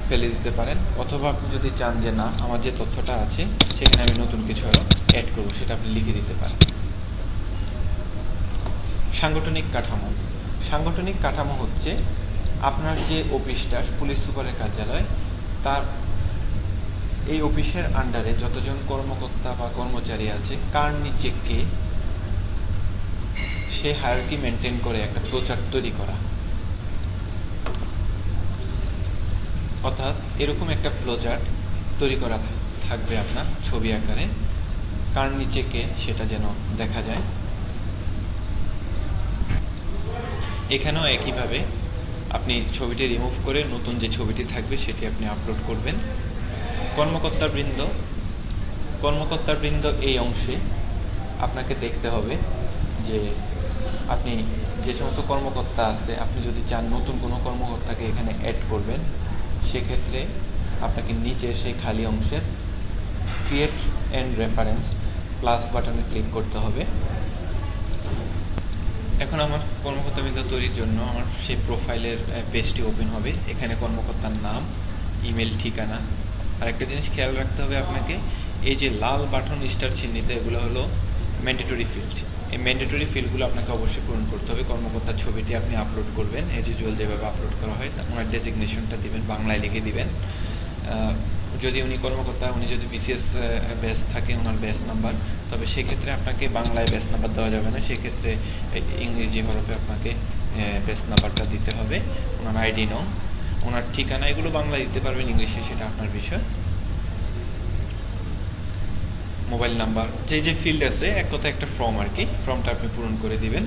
ফেলে দিতে পারেন, অথবা আপনি যদি চান যে না, আমার যে তথ্যটা আছে সেখানে আমি নতুন কিছু আরও অ্যাড করবো, সেটা আপনি লিখে দিতে পারেন। সাংগঠনিক কাঠামো। সাংগঠনিক কাঠামো হচ্ছে আপনার যে অফিসটা পুলিশ সুপারের কার্যালয়, তার এই অফিসের আন্ডারে যতজন কর্মকর্তা বা কর্মচারী আছে, কার নিচে কে, সে হায়ারার্কি মেনটেন করে একটা ফ্লোচার্ট তৈরি করা। অর্থাৎ এরকম একটা ফ্লোচার্ট তৈরি করা থাকবে আপনার ছবি আকারে, কার নিচে কে সেটা যেন দেখা যায়। এখানেও একইভাবে আপনি ছবিটি রিমুভ করে নতুন যে ছবিটি থাকবে সেটি আপনি আপলোড করবেন। কর্মকর্তাবৃন্দ এই অংশে আপনাকে দেখতে হবে যে আপনি যে সমস্ত কর্মকর্তা আছে, আপনি যদি চান নতুন কোনো কর্মকর্তাকে এখানে অ্যাড করবেন, সেক্ষেত্রে আপনাকে নিচে সেই খালি অংশের ক্রিয়েট অ্যান্ড রেফারেন্স প্লাস বাটনে ক্লিক করতে হবে। এখন আমার কর্মকর্তাবৃন্দ তৈরির জন্য আমার সেই প্রোফাইলের পেজটি ওপেন হবে। এখানে কর্মকর্তার নাম, ইমেল ঠিকানা। আর একটা জিনিস খেয়াল রাখতে হবে আপনাকে, এই যে লাল বাটন স্টার চিহ্নিত, এগুলো হলো ম্যান্ডেটরি ফিল্ড। এই ম্যান্ডেটরি ফিল্ডগুলো আপনাকে অবশ্যই পূরণ করতে হবে। কর্মকর্তার ছবিটি আপনি আপলোড করবেন এজ ইউজুয়াল যেভাবে আপলোড করা হয়, ওনার ডেজিগনেশনটা দিবেন, বাংলায় লিখে দিবেন। যদি উনি কর্মকর্তা, উনি যদি বিসিএস ব্যাচ থাকে, ওনার ব্যাচ নাম্বার, তবে সেক্ষেত্রে আপনাকে বাংলায় ব্যাচ নাম্বার দেওয়া যাবে না, সেক্ষেত্রে ইংরেজি হরফে আপনাকে ব্যাচ নাম্বারটা দিতে হবে। ওনার আইডি নং, ওনার ঠিকানা, এগুলো বাংলায় দিতে পারবেন, ইংলিশে সেটা আপনার বিষয়। মোবাইল নাম্বার, যে ফিল্ড আছে, এক কথা একটা ফর্ম আর কি, ফর্মটা আপনি পূরণ করে দিবেন।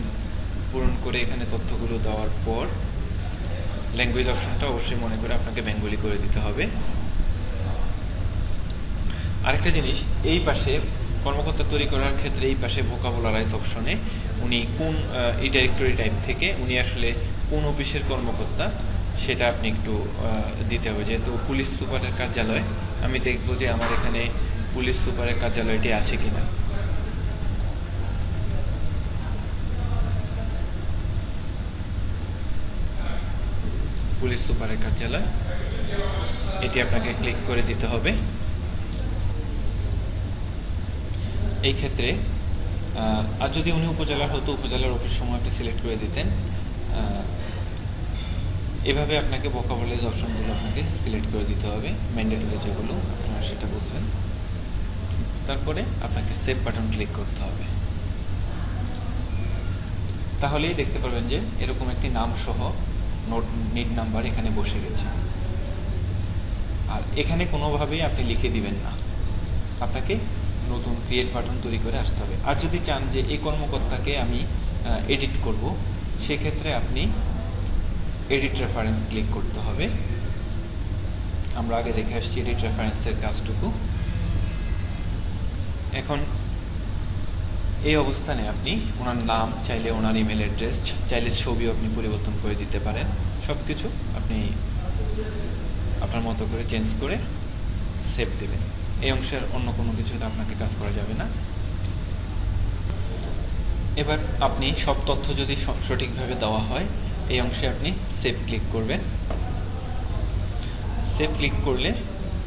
পূরণ করে এখানে তথ্যগুলো দেওয়ার পর ল্যাঙ্গুয়েজ অপশনটা অবশ্যই মনে করে আপনাকে বেঙ্গলি করে দিতে হবে। আরেকটা জিনিস, এই পাশে কর্মকর্তা তৈরি করার ক্ষেত্রে এই পাশে ভোকাবুলারাইজ অপশনে উনি কোন এই ডাইরেক্টরি টাইপ থেকে উনি আসলে কোন অফিসের কর্মকর্তা সেটা আপনি একটু দিতে হবে। যেহেতু পুলিশ সুপারের কার্যালয়, আমি দেখব যে আমার এখানে পুলিশ সুপারের কার্যালয়টি আছে কিনা। পুলিশ সুপারের কার্যালয়, এটি আপনাকে ক্লিক করে দিতে হবে। এই ক্ষেত্রে আর যদি উনি উপজেলার হতো, উপজেলার অফিস সময় আপনি সিলেক্ট করে দিতেন। এভাবে আপনাকে ভোকাবুলারিজ অপশনগুলো আপনাকে সিলেক্ট করে দিতে হবে, ম্যান্ডেটরি যেগুলো আপনারা সেটা বুঝবেন। তারপরে আপনাকে সেভ বাটন ক্লিক করতে হবে। তাহলেই দেখতে পারবেন যে এরকম একটি নাম সহ নিড নাম্বার এখানে বসে গেছে। আর এখানে কোনোভাবেই আপনি লিখে দিবেন না, আপনাকে নতুন ক্রিয়েট বাটন তৈরি করে আসতে হবে। আর যদি চান যে এই কর্মকর্তাকে আমি এডিট করব, সেক্ষেত্রে আপনি এডিট রেফারেন্স ক্লিক করতে হবে। আমরা আগে দেখে আসছি এডিট রেফারেন্সের কাজটুকু। এখন এই অবস্থানে আপনি ওনার নাম, চাইলে ওনার ইমেল অ্যাড্রেস, চাইলে ছবিও আপনি পরিবর্তন করে দিতে পারেন। সব কিছু আপনি আপনার মতো করে চেঞ্জ করে সেভ দেবেন। এই অংশের অন্য কোনো কিছুতে আপনাকে কাজ করা যাবে না। এবার আপনি সব তথ্য যদি সঠিকভাবে দেওয়া হয়, এই অংশে আপনি সেভ ক্লিক করবেন। সেভ ক্লিক করলে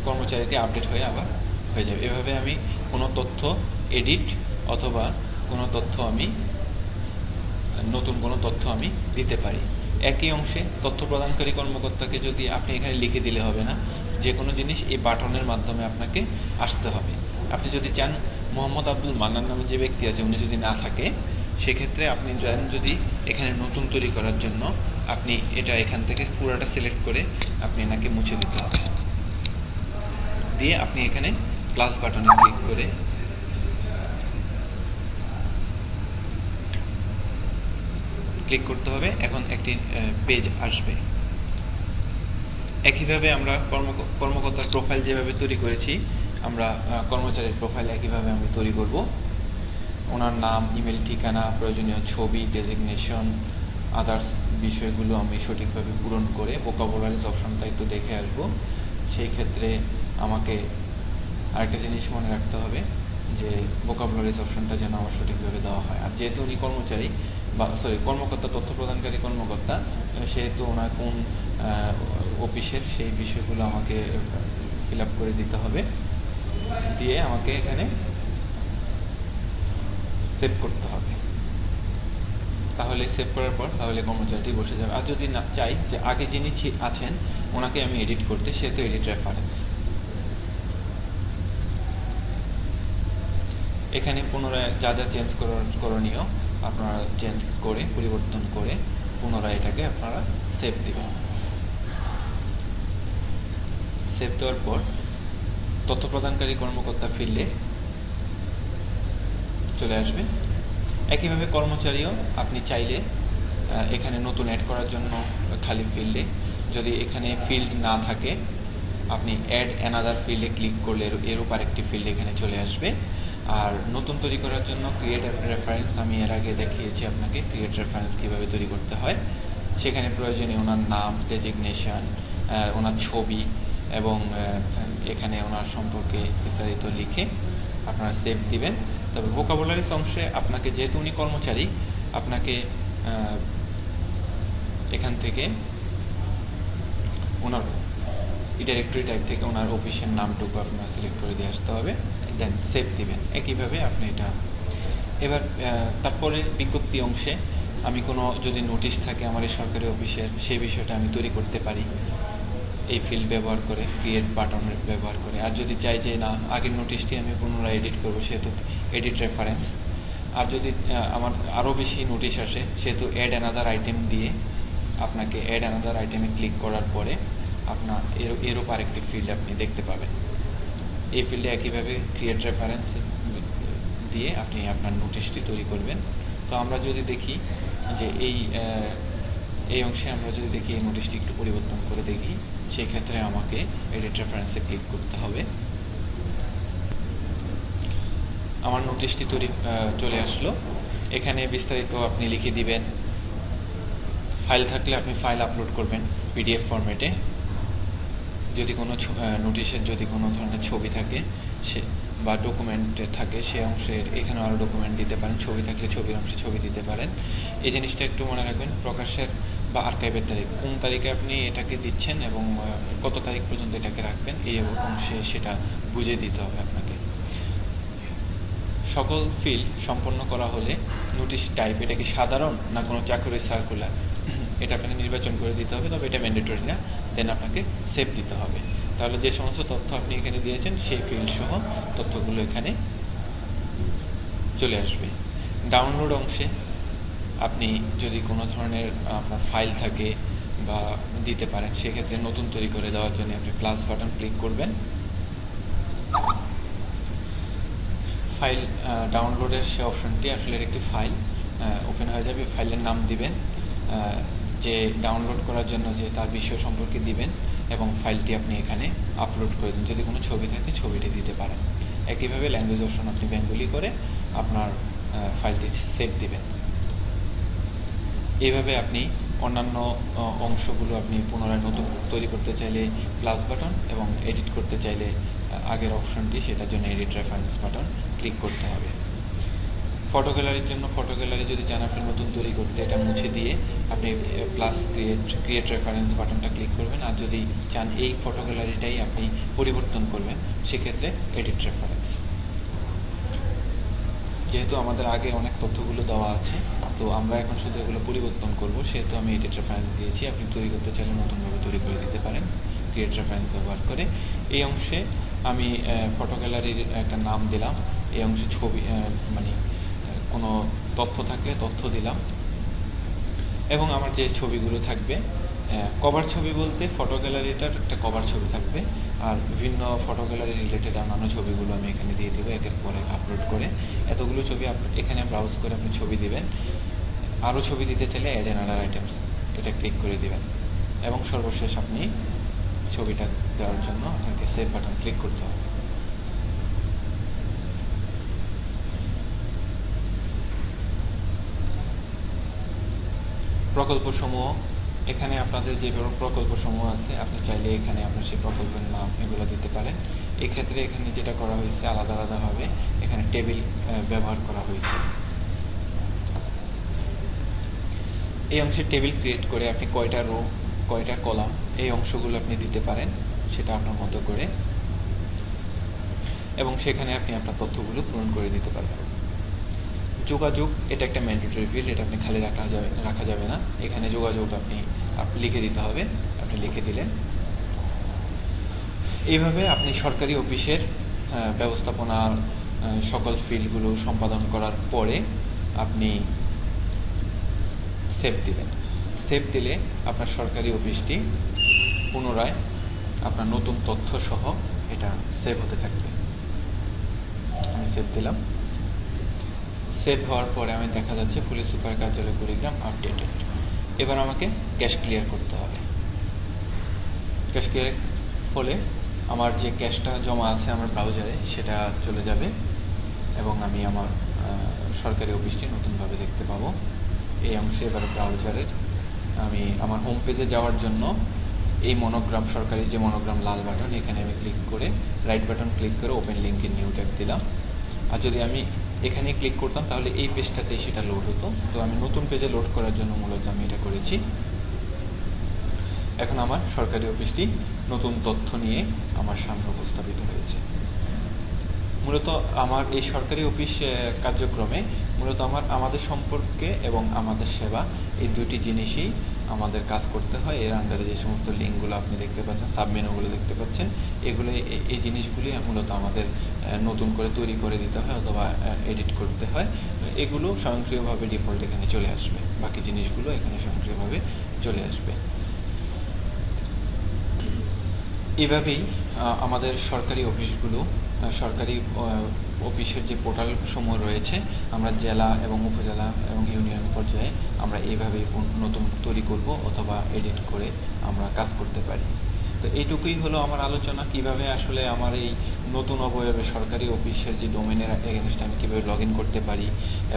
কর্মচারীটি আপডেট হয়ে আবার হয়ে যাবে। এভাবে আমি কোনো তথ্য এডিট অথবা কোনো তথ্য আমি নতুন কোনো তথ্য আমি দিতে পারি। একই অংশে তথ্য প্রদানকারী কর্মকর্তাকে যদি আপনি এখানে লিখে দিলে হবে না, যে কোনো জিনিস এই বাটনের মাধ্যমে আপনাকে আসতে হবে। আপনি যদি চান মোহাম্মদ আব্দুল মান্নান নামে যে ব্যক্তি আছে উনি যদি না থাকে, সেক্ষেত্রে আপনি যদি এখানে নতুন তৈরি করার জন্য আপনি এটা এখান থেকে পুরোটা সিলেক্ট করে আপনি এনাকে মুছে দিতে হবে। দিয়ে আপনি এখানে প্লাস বাটনে ক্লিক করে ক্লিক করতে হবে। এখন একটি পেজ আসবে। একইভাবে আমরা কর্মকর্তার প্রোফাইল যেভাবে তৈরি করেছি, আমরা কর্মচারীর প্রোফাইল একইভাবে আমি তৈরি করব। ওনার নাম, ইমেল ঠিকানা, প্রয়োজনীয় ছবি, ডেজিগনেশন, আদার্স বিষয়গুলো আমি সঠিকভাবে পূরণ করে ভোকাবুলারিজ অপশনটা একটু দেখে আসব। সেই ক্ষেত্রে আমাকে আরেকটা জিনিস মনে রাখতে হবে যে ভোকাবুলারিজ অপশনটা যেন আমার সঠিকভাবে দেওয়া হয়। আর যেহেতু উনি কর্মচারী কর্মকর্তা, তথ্য প্রদানকারী কর্মকর্তা, সেহেতু ওনার কোন অফিসের সেই বিষয়গুলো আমাকে ফিল আপ করে দিতে হবে। দিয়ে আমাকে এখানে সেভ করতে হবে। তাহলে সেভ করার পর তাহলে কর্মচারীটি বসে যাবে। আর যদি না চাই যে আগে যিনি আছেন ওনাকে আমি এডিট করতে, সেহেতু এডিট রেফারেন্স। এখানে পুনরায় যা যা চেঞ্জ করণীয় আপনারা চেঞ্জ করে, পরিবর্তন করে পুনরায় এটাকে আপনারা সেভ দিবেন। সেভ দেওয়ার পর তথ্য প্রদানকারী কর্মকর্তা ফিল্ডে চলে আসবে। একইভাবে কর্মচারীও আপনি চাইলে এখানে নতুন অ্যাড করার জন্য খালি ফিল্ডে, যদি এখানে ফিল্ড না থাকে আপনি অ্যাড অ্যানাদার ফিল্ডে ক্লিক করলে এরূপ আরেকটি ফিল্ড এখানে চলে আসবে। আর নতুন তৈরি করার জন্য ক্রিয়েট রেফারেন্স, আমি এর আগে দেখিয়েছি আপনাকে ক্রিয়েট রেফারেন্স কীভাবে তৈরি করতে হয়। সেখানে প্রয়োজনীয় ওনার নাম, ডেজিগনেশন, ওনার ছবি এবং এখানে ওনার সম্পর্কে বিস্তারিত লিখে আপনারা সেভ দিবেন। তবে ভোকাবুলারিজ অংশে আপনাকে, যেহেতু উনি কর্মচারী, আপনাকে এখান থেকে ওনার ডিরেক্টরি টাইপ থেকে ওনার অফিসের নামটুকু আপনার সিলেক্ট করে দিয়ে আসতে হবে, দেন সেভ দিবেন। একইভাবে আপনি এটা এবার তারপরে বিজ্ঞপ্তি অংশে আমি কোনো যদি নোটিশ থাকে আমার এই সরকারি অফিসের, সেই বিষয়টা আমি তৈরি করতে পারি এই ফিল্ড ব্যবহার করে, ক্রিয়েট বাটন ব্যবহার করে। আর যদি চাই যে না আগের নোটিশটি আমি পুনরায় এডিট করবো, সেহেতু এডিট রেফারেন্স। আর যদি আমার আরও বেশি নোটিশ আসে, সেহেতু অ্যাড অ্যানাদার আইটেম দিয়ে আপনাকে অ্যাড অ্যানাদার আইটেমে ক্লিক করার পরে আপনার এর উপর আরেকটি ফিল্ড আপনি দেখতে পাবেন। এই ফিল্ডে একইভাবে ক্রিয়েট রেফারেন্স দিয়ে আপনি আপনার নোটিশটি তৈরি করবেন। তো আমরা যদি দেখি যে এই অংশে আমরা যদি দেখি এই নোটিশটি একটু পরিবর্তন করে দেখি, সেই ক্ষেত্রে আমাকে এডিট রেফারেন্সে ক্লিক করতে হবে। আমার নোটিশটি তৈরি চলে আসলো। এখানে বিস্তারিত আপনি লিখে দিবেন। ফাইল থাকলে আপনি ফাইল আপলোড করবেন পিডিএফ ফরম্যাটে। যদি কোনো নোটিশের যদি কোনো ধরনের ছবি থাকে সে বা ডকুমেন্ট থাকে, সে অংশের এখানে আরও ডকুমেন্ট দিতে পারেন। ছবি থাকলে ছবির অংশে ছবি দিতে পারেন। এই জিনিসটা একটু মনে রাখবেন, প্রকাশের বা আর্কাইভের তারিখ, কোন তারিখে আপনি এটাকে দিচ্ছেন এবং কত তারিখ পর্যন্ত এটাকে রাখবেন, এই অংশে সেটা বুঝে দিতে হবে আপনাকে। সকল ফিল্ড সম্পন্ন করা হলে নোটিশ টাইপ, এটা কি সাধারণ না কোনো চাকরির সার্কুলার, এটা আপনাকে নির্বাচন করে দিতে হবে। তবে এটা ম্যান্ডেটরি না। দেন আপনাকে সেভ দিতে হবে। তাহলে যে সমস্ত তথ্য আপনি এখানে দিয়েছেন সেই ফিল্ড সহ তথ্যগুলো এখানে চলে আসবে। ডাউনলোড অংশে আপনি যদি কোনো ধরনের আপনার ফাইল থাকে বা দিতে পারেন, সেক্ষেত্রে নতুন তৈরি করে দেওয়ার জন্য আপনি প্লাস বাটন ক্লিক করবেন। ফাইল ডাউনলোডের সে অপশনটি আসলে একটি ফাইল ওপেন হয়ে যাবে। ফাইলের নাম দিবেন, যে ডাউনলোড করার জন্য যে তার বিষয় সম্পর্কে দিবেন এবং ফাইলটি আপনি এখানে আপলোড করে দিন। যদি কোনো ছবি থাকে ছবিটি দিতে পারেন। একইভাবে ল্যাঙ্গুয়েজ অপশন আপনি বেঙ্গলি করে আপনার ফাইলটি সেভ দিবেন। এইভাবে আপনি অন্যান্য অংশগুলো আপনি পুনরায় নতুন তৈরি করতে চাইলে প্লাস বাটন এবং এডিট করতে চাইলে আগের অপশনটি, সেটার জন্য এডিট রেফারেন্স বাটন ক্লিক করতে হবে। ফটো গ্যালারির জন্য ফটো গ্যালারি যদি চান আপনি নতুন তৈরি করতে, এটা মুছে দিয়ে আপনি প্লাস ক্রিয়েট রেফারেন্স বাটনটা ক্লিক করবেন। আর যদি চান এই ফটো গ্যালারিটাই আপনি পরিবর্তন করবেন, সেক্ষেত্রে এডিট রেফারেন্স। যেহেতু আমাদের আগে অনেক তথ্যগুলো দেওয়া আছে, তো আমরা এখন শুধু এগুলো পরিবর্তন করব, সেহেতু আমি এডিট রেফারেন্স দিয়েছি। আপনি তৈরি করতে চাইলে নতুনভাবে তৈরি করে দিতে পারেন ক্রিয়েট রেফারেন্স ব্যবহার করে। এই অংশে আমি ফটো গ্যালারির একটা নাম দিলাম। এই অংশে ছবি মানে কোনো তথ্য থাকলে তথ্য দিলাম এবং আমার যে ছবিগুলো থাকবে, কভার ছবি বলতে ফটো গ্যালারিটার একটা কভার ছবি থাকবে, আর বিভিন্ন ফটো গ্যালারি রিলেটেড অন্যান্য ছবিগুলো আমি এখানে দিয়ে দেবো একের পরে আপলোড করে। এতগুলো ছবি এখানে ব্রাউজ করে আপনি ছবি দিবেন। আরও ছবি দিতে চাইলে অ্যাড অ্যানাদার আইটেমস এটা ক্লিক করে দিবেন এবং সর্বশেষ আপনি ছবিটা দেওয়ার জন্য আপনাকে সেভ বাটন ক্লিক করতে হবে। প্রকল্পসমূহ, এখানে আপনাদের যে প্রকল্পসমূহ আছে আপনি চাইলে এখানে আপনার সেই প্রকল্পের নাম এগুলো দিতে পারেন। এক্ষেত্রে এখানে যেটা করা হয়েছে আলাদা আলাদাভাবে এখানে টেবিল ব্যবহার করা হয়েছে। এই অংশে টেবিল ক্রিয়েট করে আপনি কয়টা রো কয়টা কলাম এই অংশগুলো আপনি দিতে পারেন, সেটা আপনার মতো করে, এবং সেখানে আপনি আপনার তথ্যগুলো পূরণ করে দিতে পারবেন। যোগাযোগ, এটা একটা ম্যান্ডেটরি ফিল্ড, এটা আপনি খালি রাখা যাবে না। এখানে যোগাযোগ আপনি লিখে দিতে হবে, আপনি লিখে দিলেন। এইভাবে আপনি সরকারি অফিসের ব্যবস্থাপনার সকল ফিল্ডগুলো সম্পাদন করার পরে আপনি সেভ দিবেন। সেভ দিলে আপনার সরকারি অফিসটি পুনরায় আপনার নতুন তথ্য সহ এটা সেভ হতে থাকবে। আমি সেভ দিলাম। সেভ হওয়ার পরে আমি দেখা যাচ্ছে পুলিশ সুপার কার্যালয় কুড়িগ্রাম আপডেটেড। এবার আমাকে ক্যাশ ক্লিয়ার করতে হবে। ক্যাশ ক্লিয়ার হলে আমার যে ক্যাশটা জমা আছে আমার ব্রাউজারে সেটা চলে যাবে এবং আমি আমার সরকারি অফিসটি নতুনভাবে দেখতে পাবো। এই অংশে এবার ব্রাউজারের আমি আমার হোম পেজে যাওয়ার জন্য এই মনোগ্রাম, সরকারি যে মনোগ্রাম লাল বাটন, এখানে আমি ক্লিক করে রাইট বাটন ক্লিক করে open link in new tab দিলাম। আর যদি আমি এখানে ক্লিক করতাম তাহলে এই পেজটাতেই সেটা লোড হতো। তো আমি নতুন পেজে লোড করার জন্য মূলত আমি এটা করেছি। এখন আমার সরকারি অফিসটি নতুন তথ্য নিয়ে আমার সামনে উপস্থাপিত হয়েছে। মূলত আমার এই সরকারি অফিস কার্যক্রমে মূলত আমাদের সম্পর্কে এবং আমাদের সেবা এই দুটি জিনিসই আমাদের কাজ করতে হয়। এর আন্ডারে যে সমস্ত লিঙ্কগুলো আপনি দেখতে পাচ্ছেন, সাবমেনুগুলো দেখতে পাচ্ছেন, এগুলো এই জিনিসগুলি মূলত আমাদের নতুন করে তৈরি করে দিতে হয় অথবা এডিট করতে হয়। এগুলো স্বয়ংক্রিয়ভাবে ডিফল্ট এখানে চলে আসবে, বাকি জিনিসগুলো এখানে স্বয়ংক্রিয়ভাবে চলে আসবে। এভাবেই আমাদের সরকারি অফিসগুলো, সরকারি অফিসের যে পোর্টাল সমূহ রয়েছে, আমরা জেলা এবং উপজেলা এবং ইউনিয়ন পর্যায়ে আমরা এইভাবেই নতুন তৈরি করব অথবা এডিট করে আমরা কাজ করতে পারি। তো এইটুকুই হলো আমার আলোচনা, কিভাবে আসলে আমার এই নতুন অবয়বে সরকারি অফিসের যে ডোমেনের এগেনস্টে আমি কীভাবে লগ ইন করতে পারি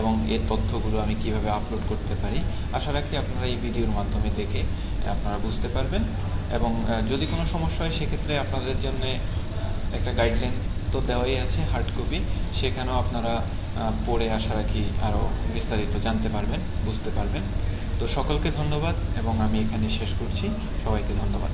এবং এর তথ্যগুলো আমি কিভাবে আপলোড করতে পারি। আশা রাখি আপনারা এই ভিডিওর মাধ্যমে দেখে আপনারা বুঝতে পারবেন, এবং যদি কোনো সমস্যা হয় সেক্ষেত্রে আপনাদের জন্য একটা গাইডলাইন তো দেওয়াই আছে হার্ড কপি, সেখানেও আপনারা পড়ে আশা রাখি আরও বিস্তারিত জানতে পারবেন, বুঝতে পারবেন। তো সকলকে ধন্যবাদ এবং আমি এখানে শেষ করছি। সবাইকে ধন্যবাদ।